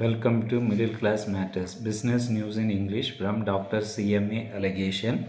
Welcome to Middle Class Matters, Business News in English from Dr. CMA Allegation.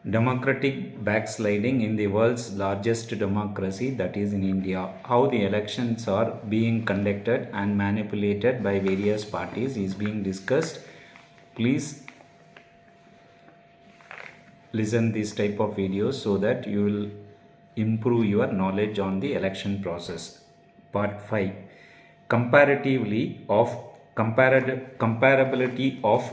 Democratic backsliding in the world's largest democracy, that is in India. How the elections are being conducted and manipulated by various parties is being discussed. Please listen this type of videos so that you will improve your knowledge on the election process. Part 5. Comparability of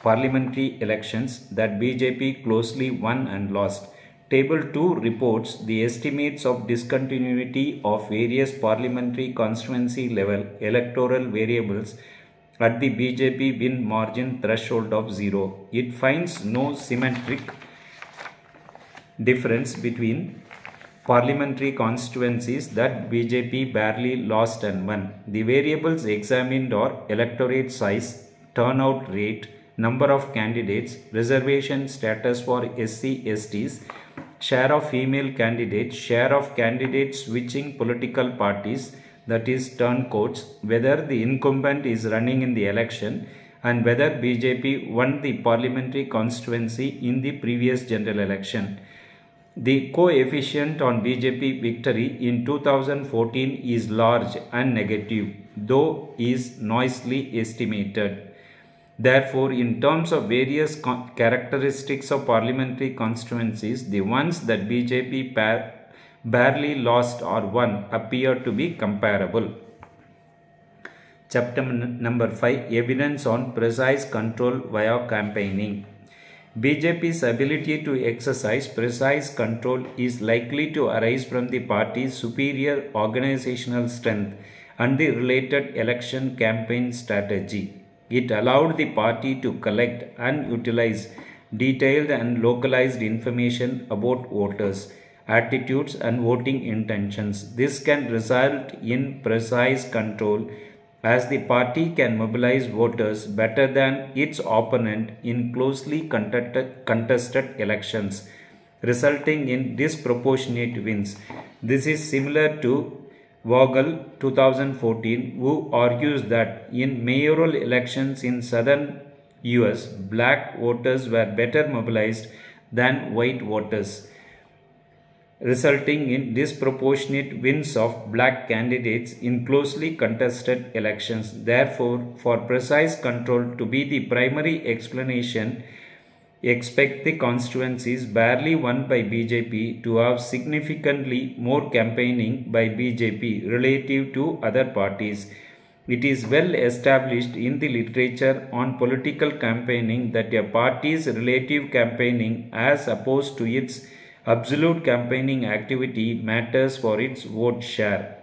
parliamentary elections that BJP closely won and lost. Table 2 reports the estimates of discontinuity of various parliamentary constituency level electoral variables at the BJP win margin threshold of 0. It finds no symmetric difference between parliamentary constituencies that BJP barely lost and won. The variables examined are electorate size, turnout rate, number of candidates, reservation status for SC/STs, share of female candidates, share of candidates switching political parties, that is turncoats, whether the incumbent is running in the election, and whether BJP won the parliamentary constituency in the previous general election. The coefficient on BJP victory in 2014 is large and negative, though is noisily estimated. Therefore, in terms of various characteristics of parliamentary constituencies, the ones that BJP barely lost or won appear to be comparable. Chapter number 5, Evidence on Precise Control via Campaigning. BJP's ability to exercise precise control is likely to arise from the party's superior organizational strength and the related election campaign strategy. It allowed the party to collect and utilize detailed and localized information about voters, attitudes, and voting intentions. This can result in precise control, as the party can mobilize voters better than its opponent in closely contested elections, resulting in disproportionate wins. This is similar to Vogel 2014, who argues that in mayoral elections in southern US, black voters were better mobilized than white voters, resulting in disproportionate wins of black candidates in closely contested elections. Therefore, for precise control to be the primary explanation, expect the constituencies barely won by BJP to have significantly more campaigning by BJP relative to other parties. It is well established in the literature on political campaigning that a party's relative campaigning as opposed to its absolute campaigning activity matters for its vote share.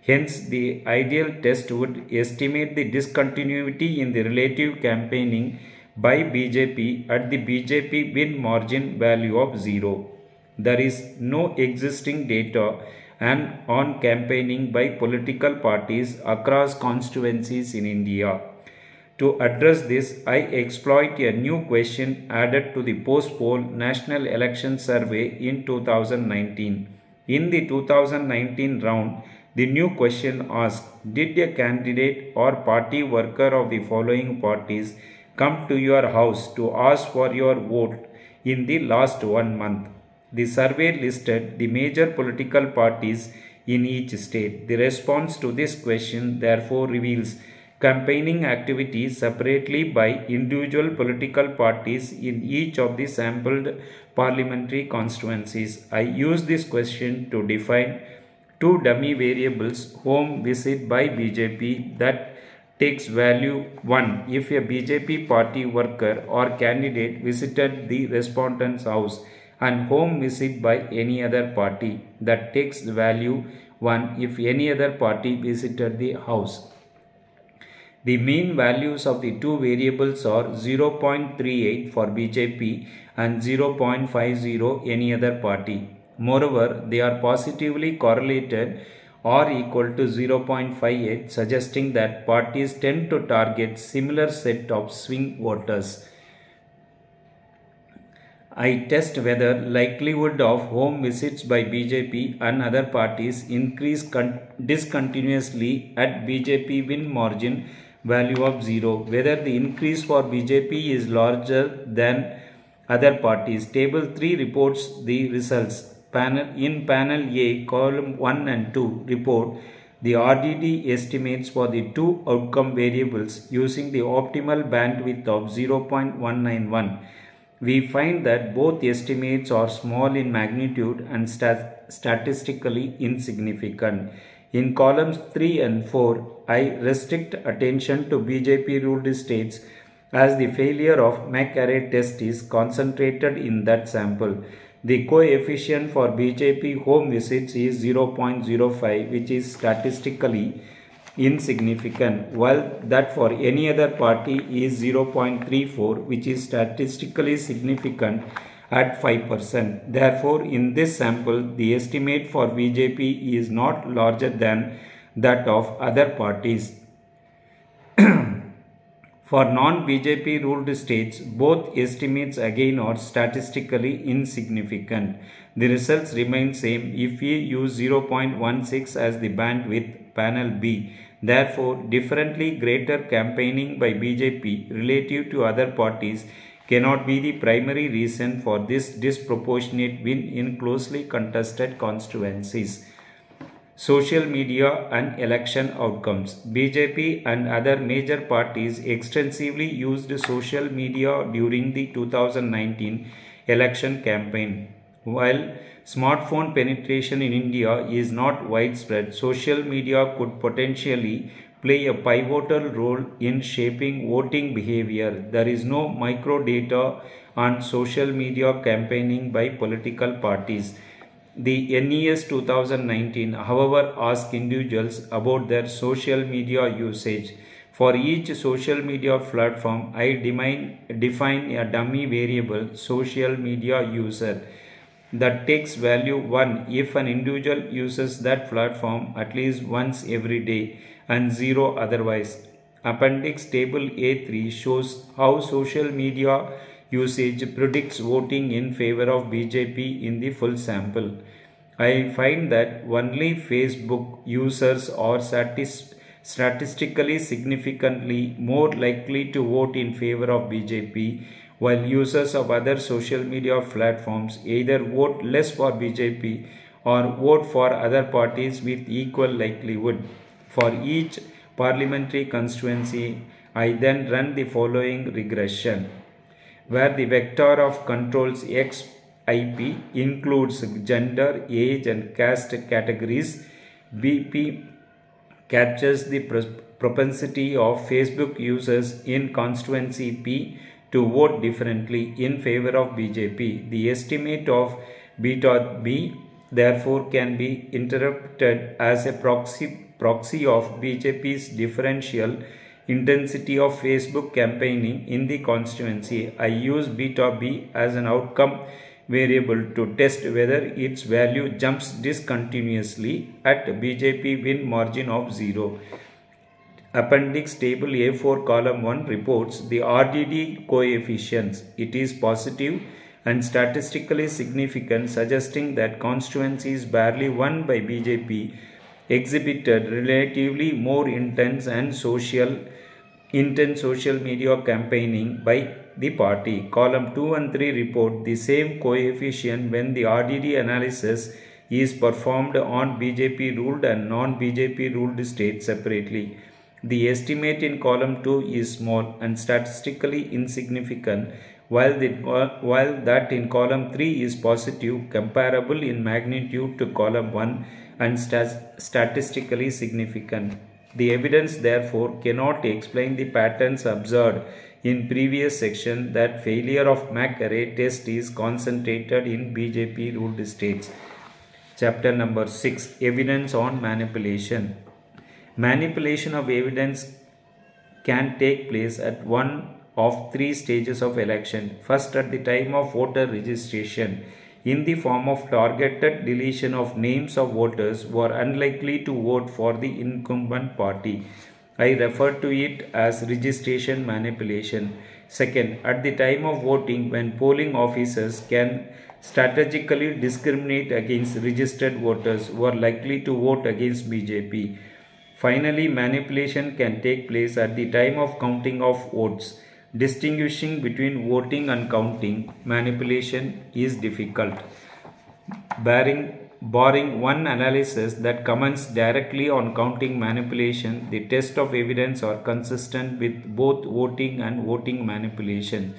Hence, the ideal test would estimate the discontinuity in the relative campaigning by BJP at the BJP win margin value of 0. There is no existing data on campaigning by political parties across constituencies in India. To address this, I exploit a new question added to the post-poll National Election Survey in 2019. In the 2019 round, the new question asked, did a candidate or party worker of the following parties come to your house to ask for your vote in the last 1 month? The survey listed the major political parties in each state. The response to this question therefore reveals campaigning activities separately by individual political parties in each of the sampled parliamentary constituencies. I use this question to define two dummy variables: home visit by BJP that takes value 1 if a BJP party worker or candidate visited the respondent's house, and home visit by any other party that takes value 1 if any other party visited the house. The mean values of the two variables are 0.38 for BJP and 0.50 any other party. Moreover, they are positively correlated or equal to 0.58, suggesting that parties tend to target similar set of swing voters. I test whether likelihood of home visits by BJP and other parties increase discontinuously at BJP win margin value of 0. Whether the increase for BJP is larger than other parties. Table 3 reports the results. In panel A, column 1 and 2 report the RDD estimates for the two outcome variables using the optimal bandwidth of 0.191. We find that both estimates are small in magnitude and statistically insignificant. In columns 3 and 4, I restrict attention to BJP ruled states as the failure of McArray test is concentrated in that sample. The coefficient for BJP home visits is 0.05, which is statistically insignificant, while that for any other party is 0.34, which is statistically significant at 5%. Therefore, in this sample, the estimate for BJP is not larger than that of other parties. For non-BJP ruled states, both estimates again are statistically insignificant. The results remain same if we use 0.16 as the bandwidth, panel B. Therefore, differently greater campaigning by BJP relative to other parties cannot be the primary reason for this disproportionate win in closely contested constituencies. Social media and election outcomes. BJP and other major parties extensively used social media during the 2019 election campaign. While smartphone penetration in India is not widespread, social media could potentially play a pivotal role in shaping voting behavior. There is no micro data on social media campaigning by political parties. The NES 2019, however, asked individuals about their social media usage. For each social media platform, I define a dummy variable, social media user, that takes value 1 if an individual uses that platform at least once every day and 0 otherwise. Appendix table A3 shows how social media usage predicts voting in favor of BJP in the full sample. I find that only Facebook users are statistically significantly more likely to vote in favor of BJP, while users of other social media platforms either vote less for BJP or vote for other parties with equal likelihood. For each parliamentary constituency, I then run the following regression, where the vector of controls XIP includes gender, age and caste categories. BP captures the propensity of Facebook users in constituency P to vote differently in favor of BJP. The estimate of beta B therefore can be interpreted as a proxy of BJP's differential intensity of Facebook campaigning in the constituency. I use beta B as an outcome variable to test whether its value jumps discontinuously at BJP win margin of 0. Appendix table A4 column 1 reports the RDD coefficients. It is positive and statistically significant, suggesting that constituencies barely won by BJP exhibited relatively more intense social media campaigning by the party. Column 2 and 3 report the same coefficient when the RDD analysis is performed on BJP ruled and non-BJP ruled states separately. The estimate in column 2 is small and statistically insignificant, while that in column 3 is positive, comparable in magnitude to column 1 and statistically significant. The evidence therefore cannot explain the patterns observed in previous section that failure of McArray test is concentrated in BJP ruled states. Chapter number 6, Evidence on Manipulation. Manipulation of evidence can take place at one of three stages of election. First, at the time of voter registration, in the form of targeted deletion of names of voters who are unlikely to vote for the incumbent party. I refer to it as registration manipulation. Second, at the time of voting, when polling officers can strategically discriminate against registered voters who are likely to vote against BJP. Finally, manipulation can take place at the time of counting of votes. Distinguishing between voting and counting manipulation is difficult. Barring one analysis that comments directly on counting manipulation, the test of evidence are consistent with both voting and voting manipulation.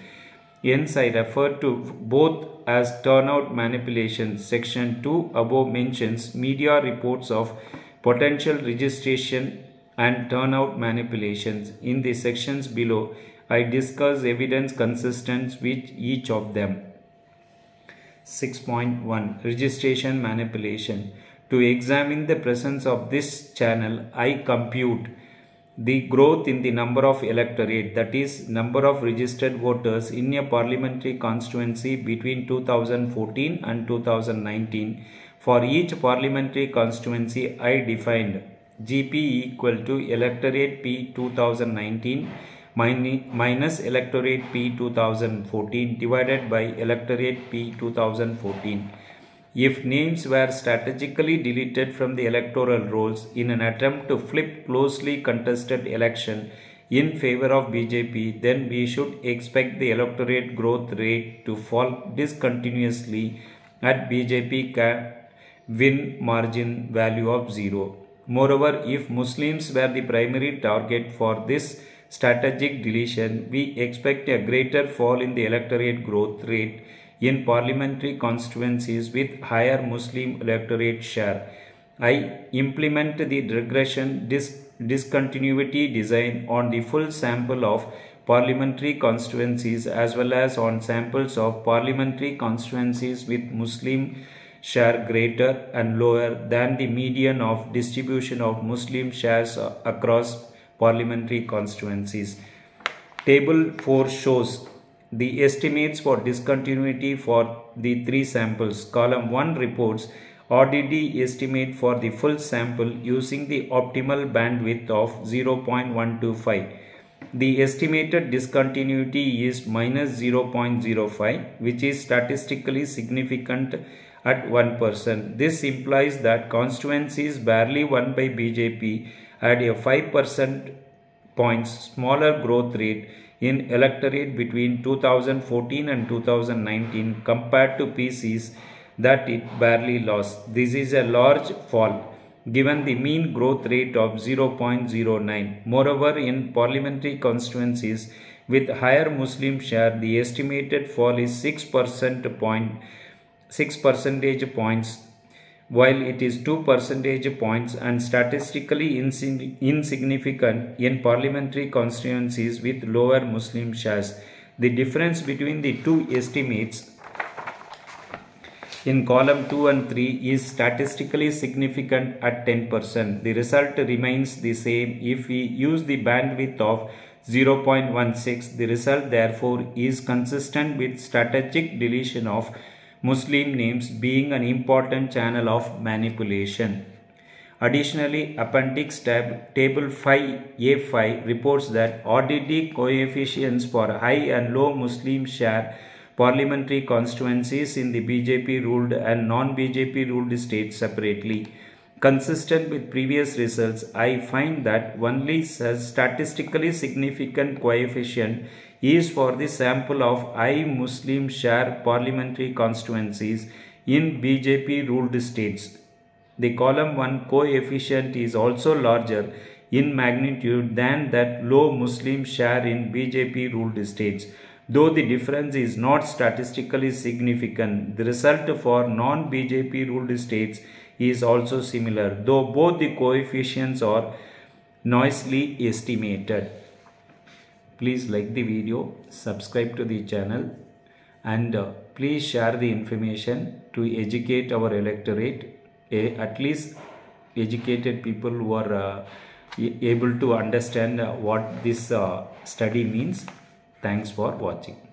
Hence, I refer to both as turnout manipulation. Section 2 above mentions media reports of potential registration and turnout manipulations. In the sections below, I discuss evidence consistent with each of them. 6.1 Registration manipulation. To examine the presence of this channel, I compute the growth in the number of electorate, that is, number of registered voters in a parliamentary constituency between 2014 and 2019. For each parliamentary constituency, I defined GP equal to electorate P 2019 minus electorate P 2014 divided by electorate P 2014. If names were strategically deleted from the electoral rolls in an attempt to flip closely contested election in favor of BJP, then we should expect the electorate growth rate to fall discontinuously at BJP win margin value of 0. Moreover, if Muslims were the primary target for this strategic deletion, we expect a greater fall in the electorate growth rate in parliamentary constituencies with higher Muslim electorate share. I implement the regression discontinuity design on the full sample of parliamentary constituencies as well as on samples of parliamentary constituencies with Muslim share greater and lower than the median of distribution of Muslim shares across parliamentary constituencies. Table 4 shows the estimates for discontinuity for the three samples. Column 1 reports RDD estimate for the full sample using the optimal bandwidth of 0.125. The estimated discontinuity is minus 0.05, which is statistically significant at 1%. This implies that constituencies barely won by BJP had a 5% points smaller growth rate in electorate between 2014 and 2019 compared to PCs that it barely lost. This is a large fall given the mean growth rate of 0.09. Moreover, in parliamentary constituencies with higher Muslim share, the estimated fall is 6 percentage points, while it is 2 percentage points and statistically insignificant in parliamentary constituencies with lower Muslim shares. The difference between the two estimates in column 2 and 3 is statistically significant at 10%. The result remains the same if we use the bandwidth of 0.16. The result therefore is consistent with strategic deletion of Muslim names being an important channel of manipulation. Additionally, Appendix Table 5A5 reports that RDD coefficients for high and low Muslim share parliamentary constituencies in the BJP ruled and non-BJP ruled states separately. Consistent with previous results, I find that only statistically significant coefficient is for the sample of high Muslim share parliamentary constituencies in BJP ruled states. The column 1 coefficient is also larger in magnitude than that low Muslim share in BJP ruled states. Though the difference is not statistically significant, the result for non-BJP ruled states is also similar, though both the coefficients are noisily estimated. Please like the video, subscribe to the channel, and please share the information to educate our electorate, at least educated people who are able to understand what this study means. Thanks for watching.